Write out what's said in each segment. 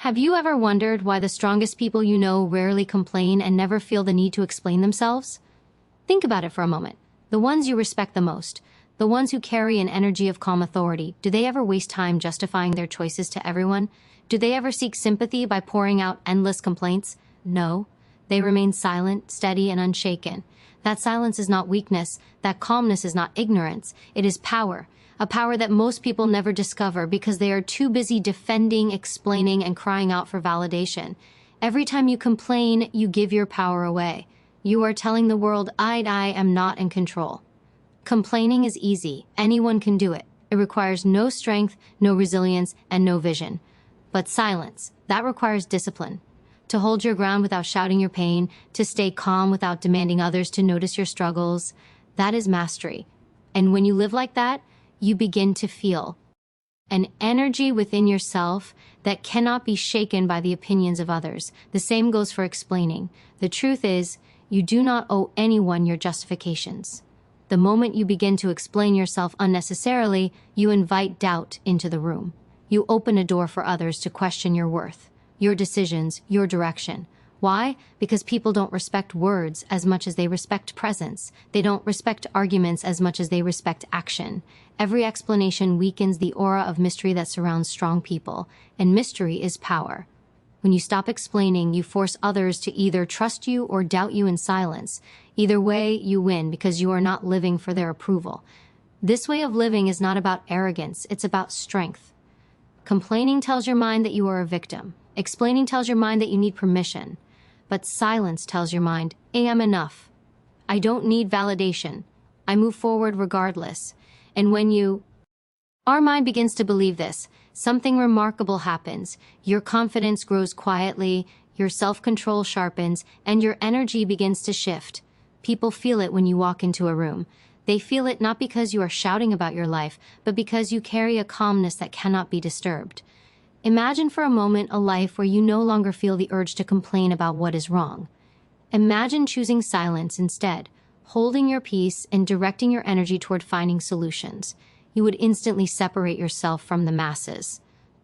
Have you ever wondered why the strongest people you know rarely complain and never feel the need to explain themselves? Think about it for a moment. The ones you respect the most, the ones who carry an energy of calm authority, do they ever waste time justifying their choices to everyone? Do they ever seek sympathy by pouring out endless complaints? No. They remain silent, steady, and unshaken. That silence is not weakness. That calmness is not ignorance. It is power. A power that most people never discover because they are too busy defending, explaining, and crying out for validation. Every time you complain, you give your power away. You are telling the world, I am not in control. Complaining is easy. Anyone can do it. It requires no strength, no resilience, and no vision. But silence, that requires discipline. To hold your ground without shouting your pain, to stay calm without demanding others to notice your struggles, that is mastery. And when you live like that, you begin to feel an energy within yourself that cannot be shaken by the opinions of others. The same goes for explaining. The truth is, you do not owe anyone your justifications. The moment you begin to explain yourself unnecessarily, you invite doubt into the room. You open a door for others to question your worth, your decisions, your direction. Why? Because people don't respect words as much as they respect presence. They don't respect arguments as much as they respect action. Every explanation weakens the aura of mystery that surrounds strong people, and mystery is power. When you stop explaining, you force others to either trust you or doubt you in silence. Either way, you win because you are not living for their approval. This way of living is not about arrogance, it's about strength. Complaining tells your mind that you are a victim. Explaining tells your mind that you need permission. But silence tells your mind, I am enough. I don't need validation. I move forward regardless. And when our mind begins to believe this, something remarkable happens. Your confidence grows quietly, your self-control sharpens, and your energy begins to shift. People feel it when you walk into a room. They feel it not because you are shouting about your life, but because you carry a calmness that cannot be disturbed. Imagine for a moment a life where you no longer feel the urge to complain about what is wrong. Imagine choosing silence instead, holding your peace and directing your energy toward finding solutions. You would instantly separate yourself from the masses.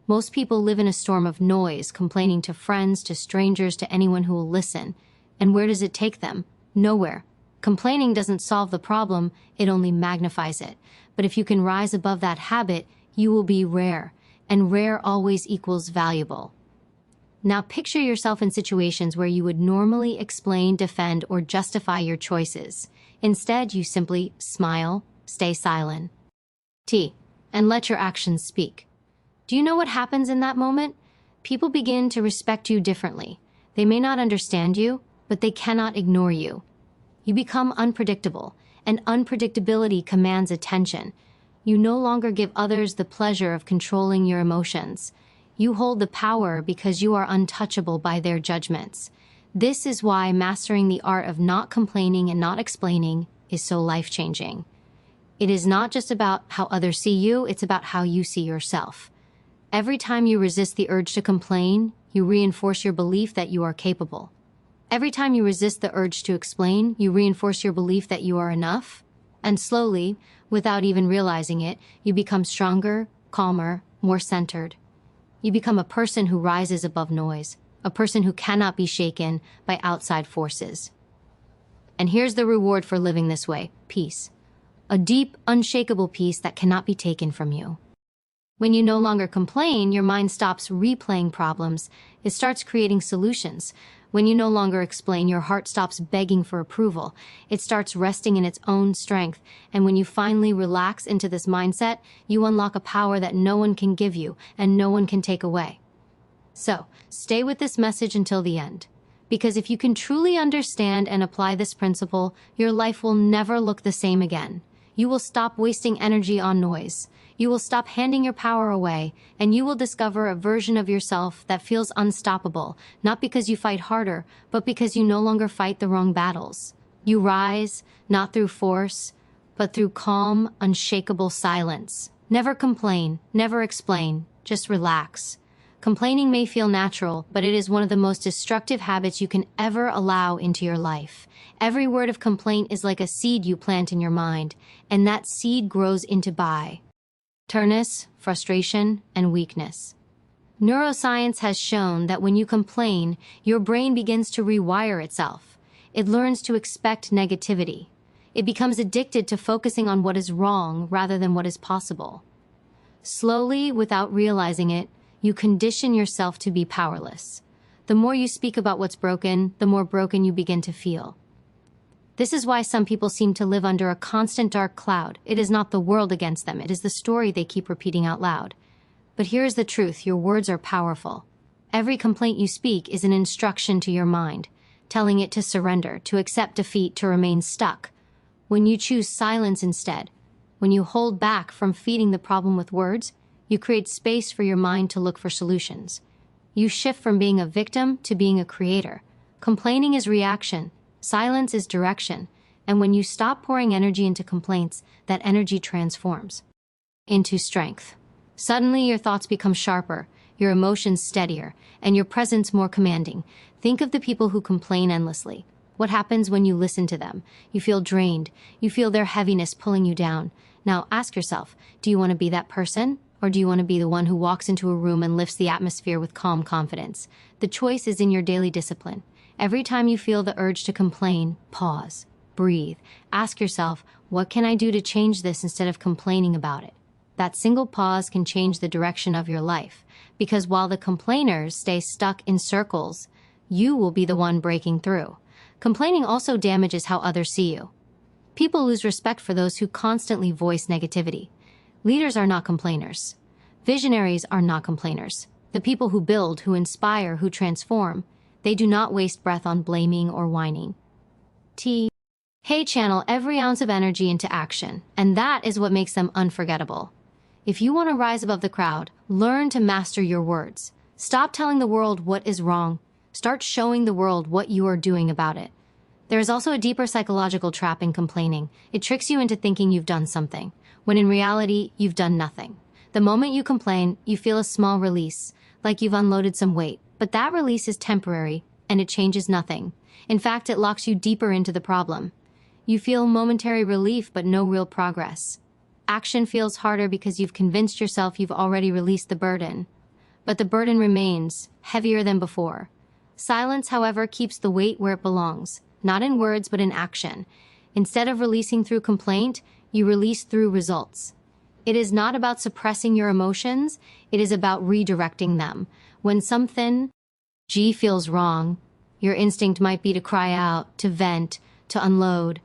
Most people live in a storm of noise, complaining to friends, to strangers, to anyone who will listen. And where does it take them? Nowhere. Complaining doesn't solve the problem, it only magnifies it. But if you can rise above that habit, you will be rare. And rare always equals valuable. Now picture yourself in situations where you would normally explain, defend, or justify your choices. Instead, you simply smile, stay silent, and let your actions speak. Do you know what happens in that moment? People begin to respect you differently. They may not understand you, but they cannot ignore you. You become unpredictable, and unpredictability commands attention. You no longer give others the pleasure of controlling your emotions. You hold the power because you are untouchable by their judgments. This is why mastering the art of not complaining and not explaining is so life-changing. It is not just about how others see you, it's about how you see yourself. Every time you resist the urge to complain, you reinforce your belief that you are capable. Every time you resist the urge to explain, you reinforce your belief that you are enough. And slowly, without even realizing it, you become stronger, calmer, more centered. You become a person who rises above noise, a person who cannot be shaken by outside forces. And here's the reward for living this way: peace. A deep, unshakable peace that cannot be taken from you. When you no longer complain, your mind stops replaying problems. It starts creating solutions. When you no longer explain, your heart stops begging for approval. It starts resting in its own strength. And when you finally relax into this mindset, you unlock a power that no one can give you and no one can take away. So, stay with this message until the end. Because if you can truly understand and apply this principle, your life will never look the same again. You will stop wasting energy on noise. You will stop handing your power away, and you will discover a version of yourself that feels unstoppable, not because you fight harder, but because you no longer fight the wrong battles. You rise, not through force, but through calm, unshakable silence. Never complain, never explain, just relax. Complaining may feel natural, but it is one of the most destructive habits you can ever allow into your life. Every word of complaint is like a seed you plant in your mind, and that seed grows into bitterness, frustration, and weakness. Neuroscience has shown that when you complain, your brain begins to rewire itself. It learns to expect negativity. It becomes addicted to focusing on what is wrong rather than what is possible. Slowly, without realizing it, you condition yourself to be powerless. The more you speak about what's broken, the more broken you begin to feel. This is why some people seem to live under a constant dark cloud. It is not the world against them, it is the story they keep repeating out loud. But here's the truth, your words are powerful. Every complaint you speak is an instruction to your mind, telling it to surrender, to accept defeat, to remain stuck. When you choose silence instead, when you hold back from feeding the problem with words, you create space for your mind to look for solutions. You shift from being a victim to being a creator. Complaining is reaction, silence is direction, and when you stop pouring energy into complaints, that energy transforms into strength. Suddenly, your thoughts become sharper, your emotions steadier, and your presence more commanding. Think of the people who complain endlessly. What happens when you listen to them? You feel drained. You feel their heaviness pulling you down. Now ask yourself, do you want to be that person? Or do you want to be the one who walks into a room and lifts the atmosphere with calm confidence? The choice is in your daily discipline. Every time you feel the urge to complain, pause, breathe. Ask yourself, what can I do to change this instead of complaining about it? That single pause can change the direction of your life, because while the complainers stay stuck in circles, you will be the one breaking through. Complaining also damages how others see you. People lose respect for those who constantly voice negativity. Leaders are not complainers. Visionaries are not complainers. The people who build, who inspire, who transform, they do not waste breath on blaming or whining. Hey, channel every ounce of energy into action, and that is what makes them unforgettable. If you want to rise above the crowd, learn to master your words. Stop telling the world what is wrong. Start showing the world what you are doing about it. There is also a deeper psychological trap in complaining. It tricks you into thinking you've done something, when in reality, you've done nothing. The moment you complain, you feel a small release, like you've unloaded some weight. But that release is temporary, and it changes nothing. In fact, it locks you deeper into the problem. You feel momentary relief, but no real progress. Action feels harder because you've convinced yourself you've already released the burden. But the burden remains, heavier than before. Silence, however, keeps the weight where it belongs, not in words but in action. Instead of releasing through complaint, you release through results. It is not about suppressing your emotions, it is about redirecting them. When something feels wrong, your instinct might be to cry out, to vent, to unload.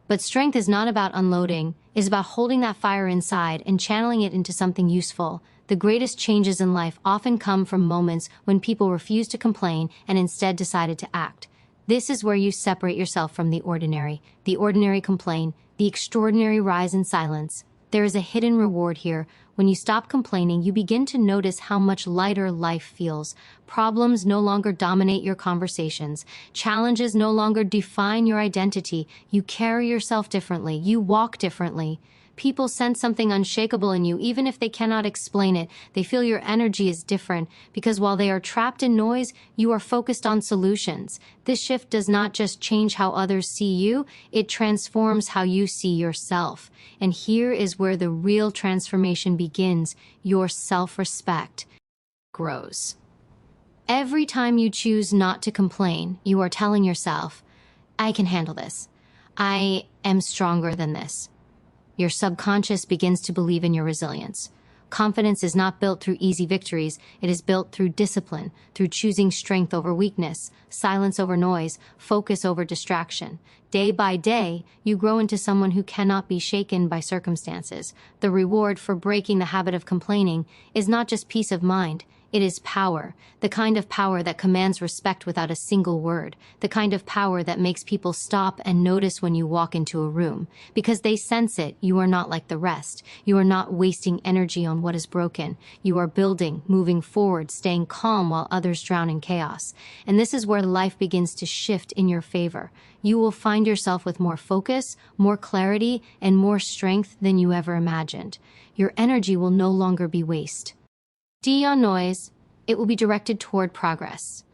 But strength is not about unloading, it's about holding that fire inside and channeling it into something useful. The greatest changes in life often come from moments when people refused to complain and instead decided to act. This is where you separate yourself from the ordinary. The ordinary complain, the extraordinary rise in silence. There is a hidden reward here. When you stop complaining, you begin to notice how much lighter life feels. Problems no longer dominate your conversations. Challenges no longer define your identity. You carry yourself differently. You walk differently. People sense something unshakable in you, even if they cannot explain it. They feel your energy is different, because while they are trapped in noise, you are focused on solutions. This shift does not just change how others see you, it transforms how you see yourself. And here is where the real transformation begins. Your self-respect grows. Every time you choose not to complain, you are telling yourself, I can handle this. I am stronger than this. Your subconscious begins to believe in your resilience. Confidence is not built through easy victories, it is built through discipline, through choosing strength over weakness, silence over noise, focus over distraction. Day by day, you grow into someone who cannot be shaken by circumstances. The reward for breaking the habit of complaining is not just peace of mind, it is power, the kind of power that commands respect without a single word, the kind of power that makes people stop and notice when you walk into a room. Because they sense it, you are not like the rest. You are not wasting energy on what is broken. You are building, moving forward, staying calm while others drown in chaos. And this is where life begins to shift in your favor. You will find yourself with more focus, more clarity, and more strength than you ever imagined. Your energy will no longer be waste. On noise, it will be directed toward progress.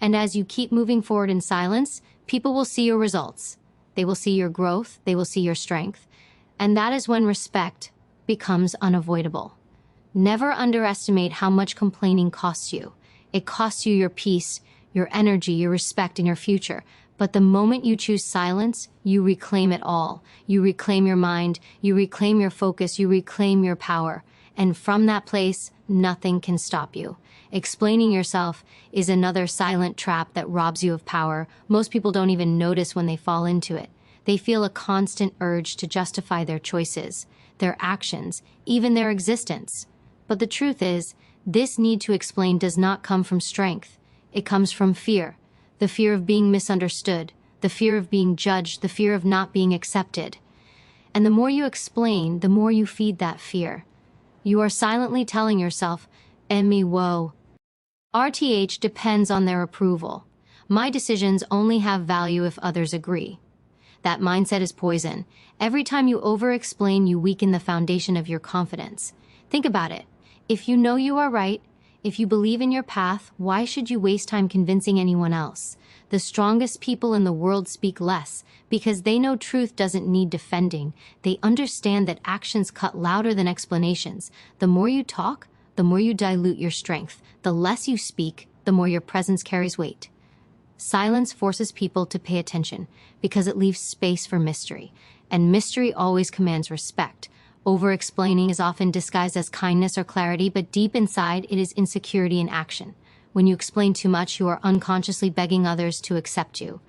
And as you keep moving forward in silence, people will see your results. They will see your growth, they will see your strength. And that is when respect becomes unavoidable. Never underestimate how much complaining costs you. It costs you your peace, your energy, your respect, and your future. But the moment you choose silence, you reclaim it all. You reclaim your mind, you reclaim your focus, you reclaim your power. And from that place, nothing can stop you. Explaining yourself is another silent trap that robs you of power. Most people don't even notice when they fall into it. They feel a constant urge to justify their choices, their actions, even their existence. But the truth is, this need to explain does not come from strength. It comes from fear. The fear of being misunderstood, the fear of being judged, the fear of not being accepted. And the more you explain, the more you feed that fear. You are silently telling yourself, "Emmy, whoa. RTH depends on their approval. My decisions only have value if others agree." That mindset is poison. Every time you over-explain, you weaken the foundation of your confidence. Think about it. If you know you are right, if you believe in your path, why should you waste time convincing anyone else? The strongest people in the world speak less because they know truth doesn't need defending. They understand that actions cut louder than explanations. The more you talk, the more you dilute your strength. The less you speak, the more your presence carries weight. Silence forces people to pay attention because it leaves space for mystery, and mystery always commands respect. Over-explaining is often disguised as kindness or clarity, but deep inside it is insecurity in action. When you explain too much, you are unconsciously begging others to accept you.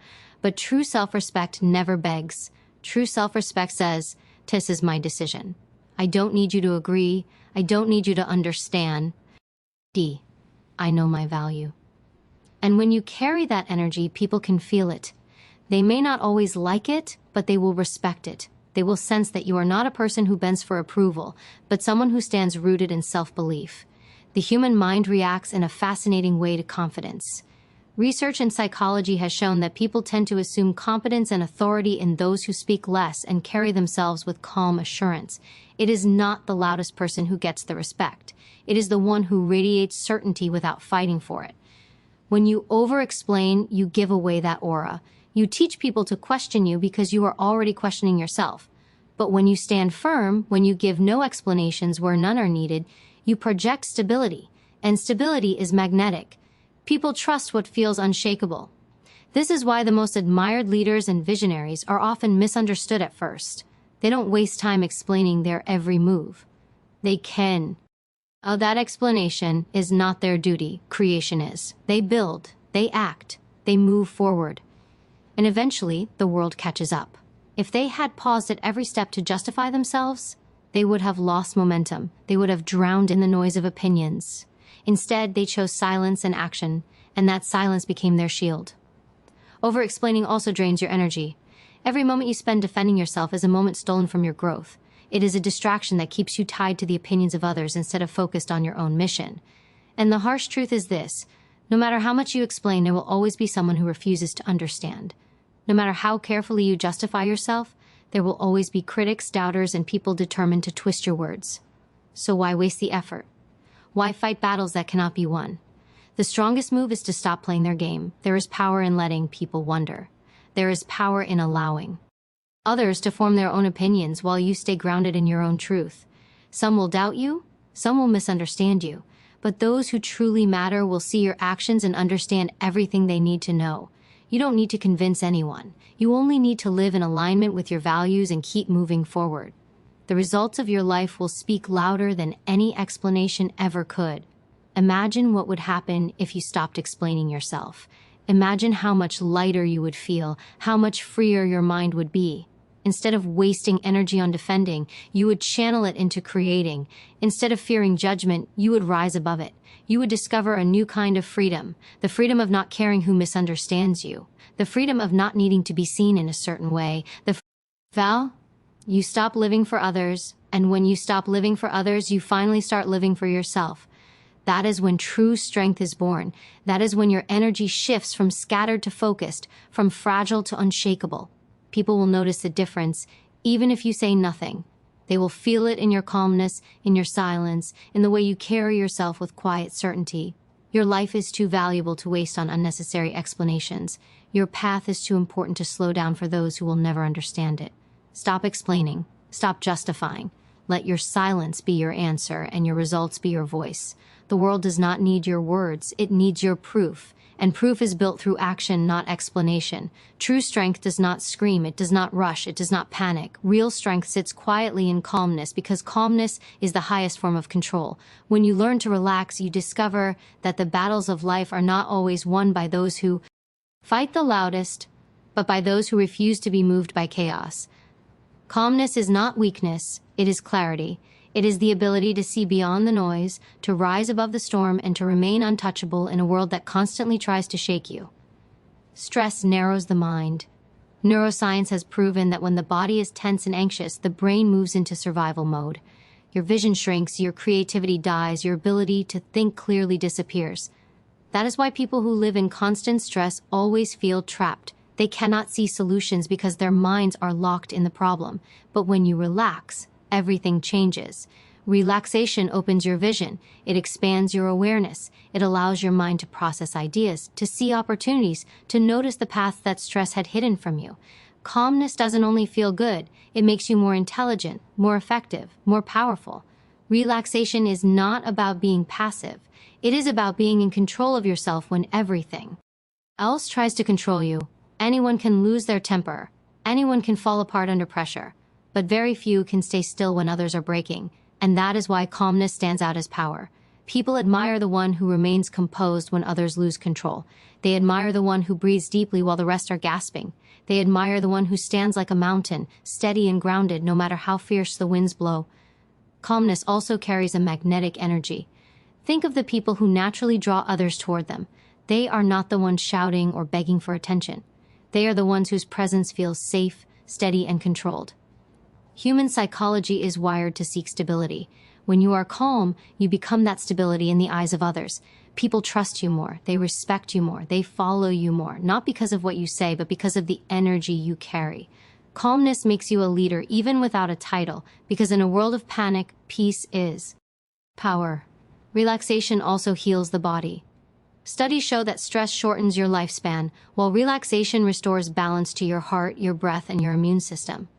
But true self-respect never begs. True self-respect says, "This is my decision. I don't need you to agree. I don't need you to understand. I know my value." And when you carry that energy, people can feel it. They may not always like it, but they will respect it. They will sense that you are not a person who bends for approval, but someone who stands rooted in self-belief. The human mind reacts in a fascinating way to confidence. Research in psychology has shown that people tend to assume competence and authority in those who speak less and carry themselves with calm assurance. It is not the loudest person who gets the respect. It is the one who radiates certainty without fighting for it. When you over-explain, you give away that aura. You teach people to question you because you are already questioning yourself. But when you stand firm, when you give no explanations where none are needed, you project stability, and stability is magnetic. People trust what feels unshakable. This is why the most admired leaders and visionaries are often misunderstood at first. They don't waste time explaining their every move. They can. Oh, that explanation is not their duty. Creation is. They build, they act, they move forward. And eventually, the world catches up. If they had paused at every step to justify themselves, they would have lost momentum. They would have drowned in the noise of opinions. Instead, they chose silence and action, and that silence became their shield. Over-explaining also drains your energy. Every moment you spend defending yourself is a moment stolen from your growth. It is a distraction that keeps you tied to the opinions of others instead of focused on your own mission. And the harsh truth is this: no matter how much you explain, there will always be someone who refuses to understand. No matter how carefully you justify yourself, there will always be critics, doubters, and people determined to twist your words. So why waste the effort? Why fight battles that cannot be won? The strongest move is to stop playing their game. There is power in letting people wonder. There is power in allowing others to form their own opinions while you stay grounded in your own truth. Some will doubt you, some will misunderstand you, but those who truly matter will see your actions and understand everything they need to know. You don't need to convince anyone. You only need to live in alignment with your values and keep moving forward. The results of your life will speak louder than any explanation ever could. Imagine what would happen if you stopped explaining yourself. Imagine how much lighter you would feel, how much freer your mind would be. Instead of wasting energy on defending, you would channel it into creating. Instead of fearing judgment, you would rise above it. You would discover a new kind of freedom, the freedom of not caring who misunderstands you, the freedom of not needing to be seen in a certain way. You stop living for others, and when you stop living for others, you finally start living for yourself. That is when true strength is born. That is when your energy shifts from scattered to focused, from fragile to unshakable. People will notice the difference, even if you say nothing. They will feel it in your calmness, in your silence, in the way you carry yourself with quiet certainty. Your life is too valuable to waste on unnecessary explanations. Your path is too important to slow down for those who will never understand it. Stop explaining. Stop justifying. Let your silence be your answer and your results be your voice. The world does not need your words, it needs your proof. And proof is built through action, not explanation. True strength does not scream, it does not rush, it does not panic. Real strength sits quietly in calmness, because calmness is the highest form of control. When you learn to relax, you discover that the battles of life are not always won by those who fight the loudest, but by those who refuse to be moved by chaos. Calmness is not weakness, it is clarity. It is the ability to see beyond the noise, to rise above the storm, and to remain untouchable in a world that constantly tries to shake you. Stress narrows the mind. Neuroscience has proven that when the body is tense and anxious, the brain moves into survival mode. Your vision shrinks, your creativity dies, your ability to think clearly disappears. That is why people who live in constant stress always feel trapped. They cannot see solutions because their minds are locked in the problem. But when you relax, everything changes. Relaxation opens your vision. It expands your awareness. It allows your mind to process ideas, to see opportunities, to notice the paths that stress had hidden from you. Calmness doesn't only feel good, it makes you more intelligent, more effective, more powerful. Relaxation is not about being passive. It is about being in control of yourself when everything else tries to control you. Anyone can lose their temper. Anyone can fall apart under pressure. But very few can stay still when others are breaking, and that is why calmness stands out as power. People admire the one who remains composed when others lose control. They admire the one who breathes deeply while the rest are gasping. They admire the one who stands like a mountain, steady and grounded no matter how fierce the winds blow. Calmness also carries a magnetic energy. Think of the people who naturally draw others toward them. They are not the ones shouting or begging for attention. They are the ones whose presence feels safe, steady, and controlled. Human psychology is wired to seek stability. When you are calm, you become that stability in the eyes of others. People trust you more, they respect you more, they follow you more, not because of what you say, but because of the energy you carry. Calmness makes you a leader even without a title, because in a world of panic, peace is power. Relaxation also heals the body. Studies show that stress shortens your lifespan, while relaxation restores balance to your heart, your breath, and your immune system.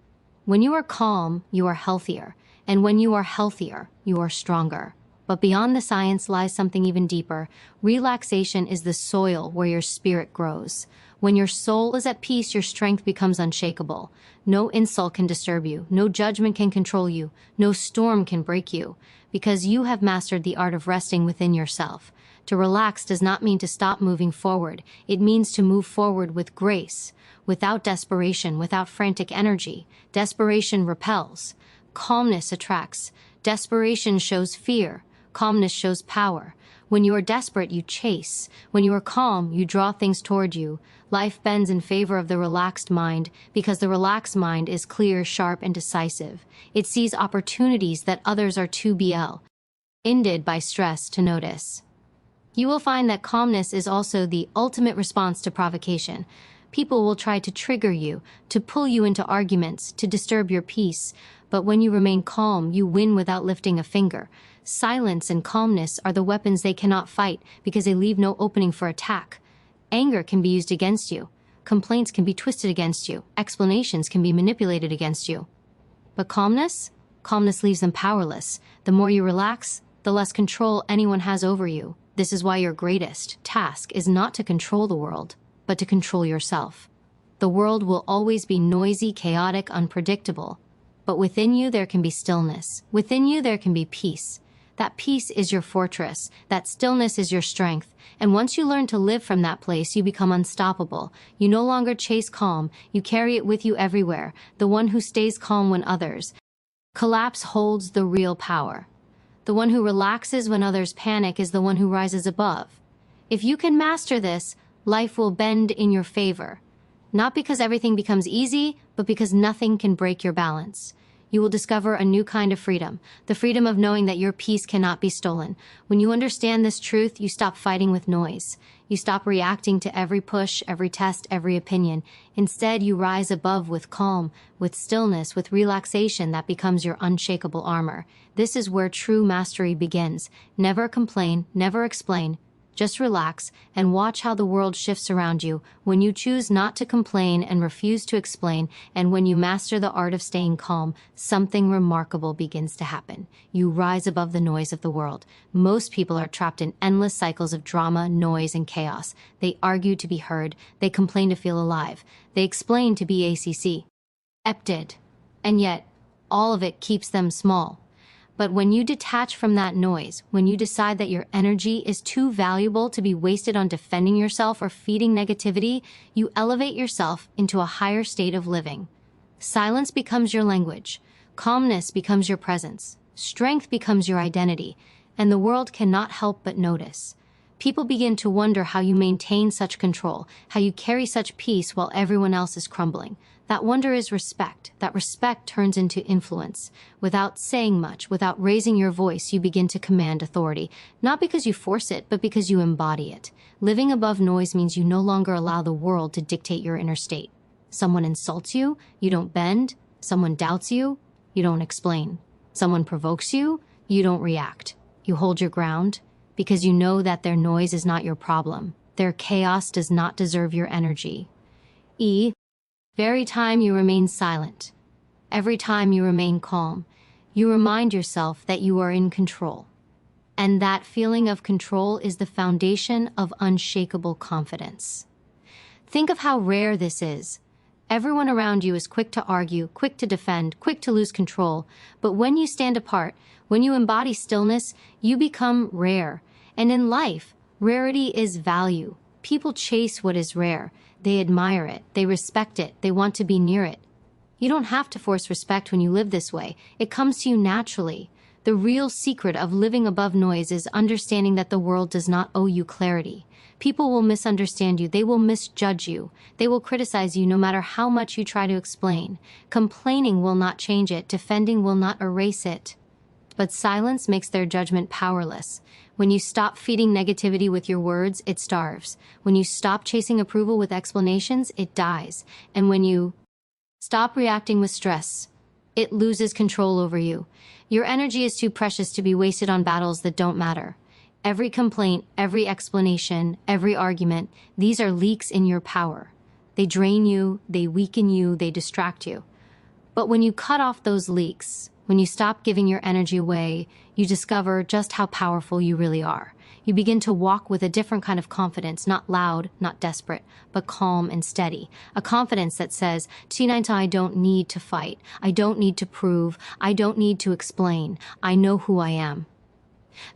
When you are calm, you are healthier, and when you are healthier, you are stronger. But beyond the science lies something even deeper. Relaxation is the soil where your spirit grows. When your soul is at peace, your strength becomes unshakable. No insult can disturb you, no judgment can control you, no storm can break you, because you have mastered the art of resting within yourself. To relax does not mean to stop moving forward. It means to move forward with grace, without desperation, without frantic energy. Desperation repels. Calmness attracts. Desperation shows fear. Calmness shows power. When you are desperate, you chase. When you are calm, you draw things toward you. Life bends in favor of the relaxed mind, because the relaxed mind is clear, sharp, and decisive. It sees opportunities that others are too blinded by stress to notice. You will find that calmness is also the ultimate response to provocation. People will try to trigger you, to pull you into arguments, to disturb your peace. But when you remain calm, you win without lifting a finger. Silence and calmness are the weapons they cannot fight, because they leave no opening for attack. Anger can be used against you. Complaints can be twisted against you. Explanations can be manipulated against you. But calmness? Calmness leaves them powerless. The more you relax, the less control anyone has over you. This is why your greatest task is not to control the world, but to control yourself. The world will always be noisy, chaotic, unpredictable. But within you there can be stillness. Within you there can be peace. That peace is your fortress. That stillness is your strength. And once you learn to live from that place, you become unstoppable. You no longer chase calm. You carry it with you everywhere. The one who stays calm when others collapse holds the real power. The one who relaxes when others panic is the one who rises above. If you can master this, life will bend in your favor. Not because everything becomes easy, but because nothing can break your balance. You will discover a new kind of freedom, the freedom of knowing that your peace cannot be stolen. When you understand this truth, you stop fighting with noise. You stop reacting to every push, every test, every opinion. Instead, you rise above with calm, with stillness, with relaxation that becomes your unshakable armor. This is where true mastery begins. Never complain, never explain. Just relax and watch how the world shifts around you when you choose not to complain and refuse to explain, and when you master the art of staying calm, something remarkable begins to happen. You rise above the noise of the world. Most people are trapped in endless cycles of drama, noise, and chaos. They argue to be heard, they complain to feel alive, they explain to be accepted, and yet all of it keeps them small. But when you detach from that noise, when you decide that your energy is too valuable to be wasted on defending yourself or feeding negativity, you elevate yourself into a higher state of living. Silence becomes your language, calmness becomes your presence, strength becomes your identity, and the world cannot help but notice. People begin to wonder how you maintain such control, how you carry such peace while everyone else is crumbling. That wonder is respect. That respect turns into influence. Without saying much, without raising your voice, you begin to command authority. Not because you force it, but because you embody it. Living above noise means you no longer allow the world to dictate your inner state. Someone insults you, you don't bend. Someone doubts you, you don't explain. Someone provokes you, you don't react. You hold your ground because you know that their noise is not your problem. Their chaos does not deserve your energy. Every time you remain silent, every time you remain calm, you remind yourself that you are in control. And that feeling of control is the foundation of unshakable confidence. Think of how rare this is. Everyone around you is quick to argue, quick to defend, quick to lose control. But when you stand apart, when you embody stillness, you become rare. And in life, rarity is value. People chase what is rare. They admire it, they respect it, they want to be near it. You don't have to force respect when you live this way. It comes to you naturally. The real secret of living above noise is understanding that the world does not owe you clarity. People will misunderstand you, they will misjudge you, they will criticize you no matter how much you try to explain. Complaining will not change it, defending will not erase it. But silence makes their judgment powerless. When you stop feeding negativity with your words, it starves. When you stop chasing approval with explanations, it dies. And when you stop reacting with stress, it loses control over you. Your energy is too precious to be wasted on battles that don't matter. Every complaint, every explanation, every argument, these are leaks in your power. They drain you, they weaken you, they distract you. But when you cut off those leaks, when you stop giving your energy away, you discover just how powerful you really are. You begin to walk with a different kind of confidence, not loud, not desperate, but calm and steady. A confidence that says, I don't need to fight. I don't need to prove. I don't need to explain. I know who I am.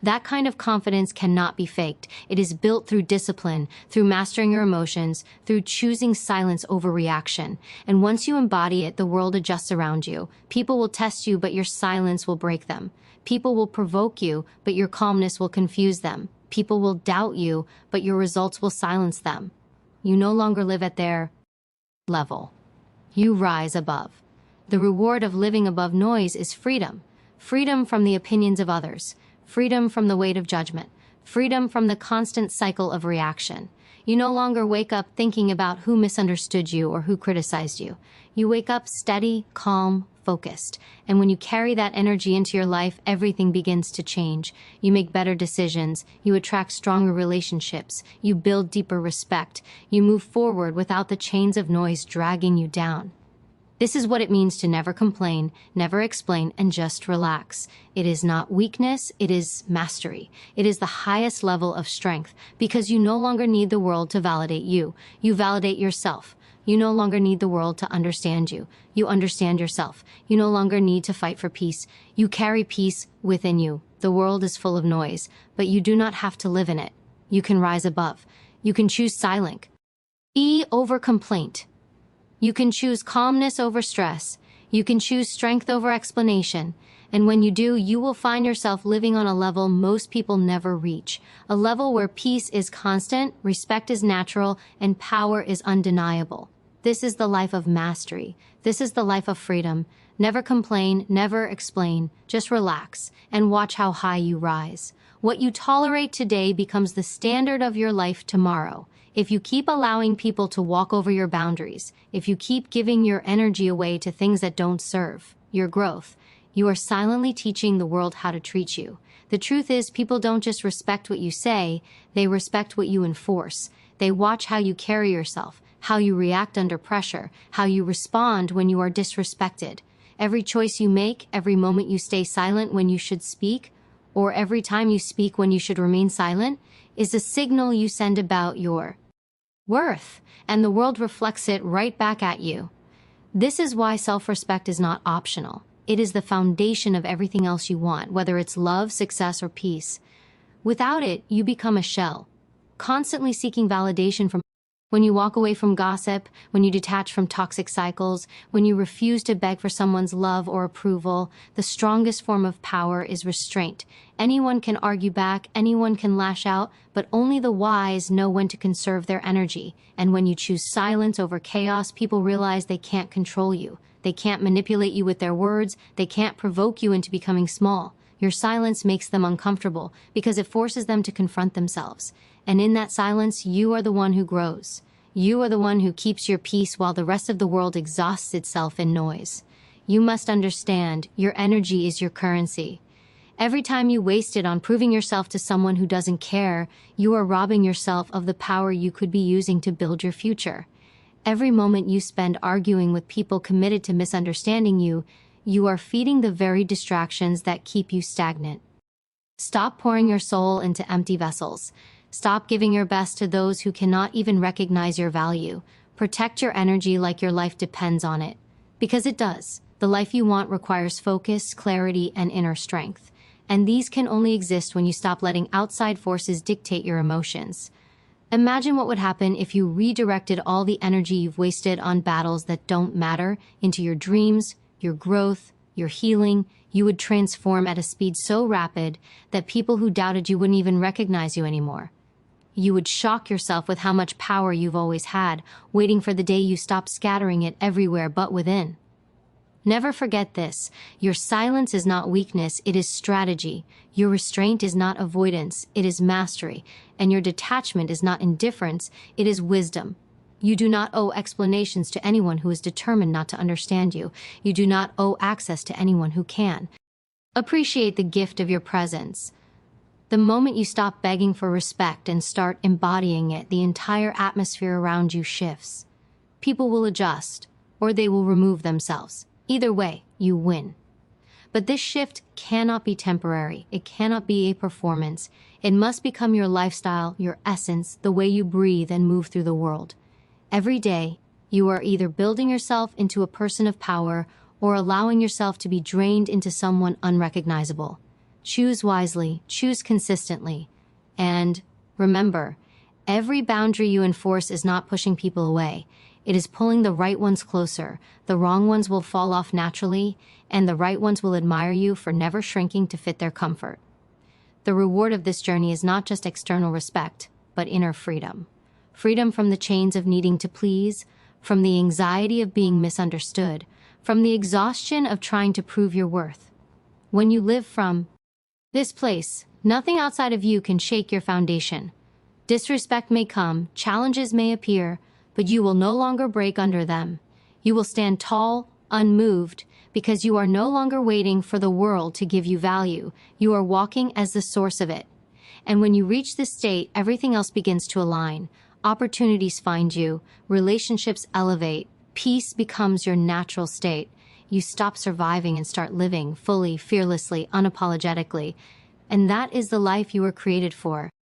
That kind of confidence cannot be faked. It is built through discipline, through mastering your emotions, through choosing silence over reaction. And once you embody it, the world adjusts around you. People will test you, but your silence will break them. People will provoke you, but your calmness will confuse them. People will doubt you, but your results will silence them. You no longer live at their level. You rise above. The reward of living above noise is freedom. Freedom from the opinions of others. Freedom from the weight of judgment. Freedom from the constant cycle of reaction. You no longer wake up thinking about who misunderstood you or who criticized you. You wake up steady, calm, focused. And when you carry that energy into your life, everything begins to change. You make better decisions. You attract stronger relationships. You build deeper respect. You move forward without the chains of noise dragging you down. This is what it means to never complain, never explain, and just relax. It is not weakness, it is mastery. It is the highest level of strength because you no longer need the world to validate you. You validate yourself. You no longer need the world to understand you. You understand yourself. You no longer need to fight for peace. You carry peace within you. The world is full of noise, but you do not have to live in it. You can rise above. You can choose silence over complaint. You can choose calmness over stress. You can choose strength over explanation. And when you do, you will find yourself living on a level most people never reach. A level where peace is constant, respect is natural, and power is undeniable. This is the life of mastery. This is the life of freedom. Never complain, never explain. Just relax and watch how high you rise. What you tolerate today becomes the standard of your life tomorrow. If you keep allowing people to walk over your boundaries, if you keep giving your energy away to things that don't serve your growth, you are silently teaching the world how to treat you. The truth is, people don't just respect what you say, they respect what you enforce. They watch how you carry yourself, how you react under pressure, how you respond when you are disrespected. Every choice you make, every moment you stay silent when you should speak, or every time you speak when you should remain silent, is a signal you send about your worth, and the world reflects it right back at you. This is why self-respect is not optional. It is the foundation of everything else you want, whether it's love, success, or peace. Without it, you become a shell, constantly seeking validation from when you walk away from gossip, when you detach from toxic cycles, when you refuse to beg for someone's love or approval. The strongest form of power is restraint. Anyone can argue back, anyone can lash out, but only the wise know when to conserve their energy. And when you choose silence over chaos, people realize they can't control you. They can't manipulate you with their words. They can't provoke you into becoming small. Your silence makes them uncomfortable because it forces them to confront themselves. And in that silence, you are the one who grows. You are the one who keeps your peace while the rest of the world exhausts itself in noise. You must understand, your energy is your currency. Every time you waste it on proving yourself to someone who doesn't care, you are robbing yourself of the power you could be using to build your future. Every moment you spend arguing with people committed to misunderstanding you, you are feeding the very distractions that keep you stagnant. Stop pouring your soul into empty vessels. Stop giving your best to those who cannot even recognize your value. Protect your energy like your life depends on it. Because it does. The life you want requires focus, clarity, and inner strength. And these can only exist when you stop letting outside forces dictate your emotions. Imagine what would happen if you redirected all the energy you've wasted on battles that don't matter into your dreams, your growth, your healing. You would transform at a speed so rapid that people who doubted you wouldn't even recognize you anymore. You would shock yourself with how much power you've always had, waiting for the day you stop scattering it everywhere but within. Never forget this. Your silence is not weakness, it is strategy. Your restraint is not avoidance, it is mastery. And your detachment is not indifference, it is wisdom. You do not owe explanations to anyone who is determined not to understand you. You do not owe access to anyone who can. Appreciate the gift of your presence. The moment you stop begging for respect and start embodying it, the entire atmosphere around you shifts. People will adjust, or they will remove themselves. Either way, you win. But this shift cannot be temporary. It cannot be a performance. It must become your lifestyle, your essence, the way you breathe and move through the world. Every day, you are either building yourself into a person of power or allowing yourself to be drained into someone unrecognizable. Choose wisely, choose consistently, and remember, every boundary you enforce is not pushing people away. It is pulling the right ones closer. The wrong ones will fall off naturally, and the right ones will admire you for never shrinking to fit their comfort. The reward of this journey is not just external respect, but inner freedom. Freedom from the chains of needing to please, from the anxiety of being misunderstood, from the exhaustion of trying to prove your worth. When you live from this place, nothing outside of you can shake your foundation. Disrespect may come, challenges may appear, but you will no longer break under them. You will stand tall, unmoved, because you are no longer waiting for the world to give you value. You are walking as the source of it. And when you reach this state, everything else begins to align. Opportunities find you, relationships elevate, peace becomes your natural state. You stop surviving and start living fully, fearlessly, unapologetically. And that is the life you were created for.